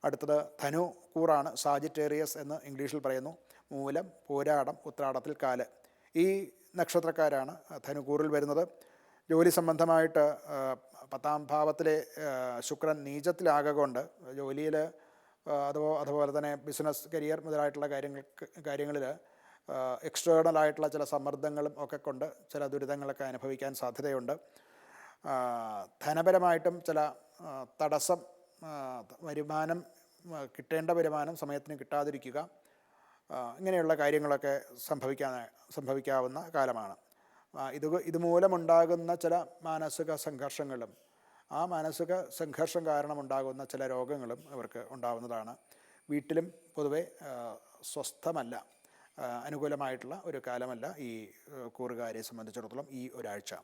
അടുത്തത് ധനു കൂറാണ്, സാജിറ്റേറിയസ് എന്ന് ഇംഗ്ലീഷിൽ പറയുന്നു. മൂലം, പൂരാടം, ഉത്രാടത്തിൽ കാല്. ഈ നക്ഷത്രക്കാരാണ് ധനുക്കൂറിൽ വരുന്നത്. ജോലി സംബന്ധമായിട്ട് 10ാം ഭാവത്തിലെ ശുക്രൻ നീചത്തിലാകൊണ്ട് ജോലിയിൽ അതുപോലെ തന്നെ ബിസിനസ്, കരിയർ മുതലായിട്ടുള്ള കാര്യങ്ങളിൽ എക്സ്റ്റേണലായിട്ടുള്ള ചില സമ്മർദ്ദങ്ങളും ഒക്കെ കൊണ്ട് ചില ദുരിതങ്ങളൊക്കെ അനുഭവിക്കാൻ സാധ്യതയുണ്ട്. ധനപരമായിട്ടും ചില തടസ്സം, വരുമാനം, കിട്ടേണ്ട വരുമാനം സമയത്തിന് കിട്ടാതിരിക്കുക, ഇങ്ങനെയുള്ള കാര്യങ്ങളൊക്കെ സംഭവിക്കാവുന്ന കാലമാണ്. ഇതുമൂലമുണ്ടാകുന്ന ചില മാനസിക സംഘർഷങ്ങളും ആ മാനസിക സംഘർഷം കാരണമുണ്ടാകുന്ന ചില രോഗങ്ങളും അവർക്ക് ഉണ്ടാകുന്നതാണ്. വീട്ടിലും പൊതുവെ സ്വസ്ഥമല്ല, അനുകൂലമായിട്ടുള്ള ഒരു കാലമല്ല ഈ കൂറുകാരെ സംബന്ധിച്ചിടത്തോളം ഈ ഒരാഴ്ച.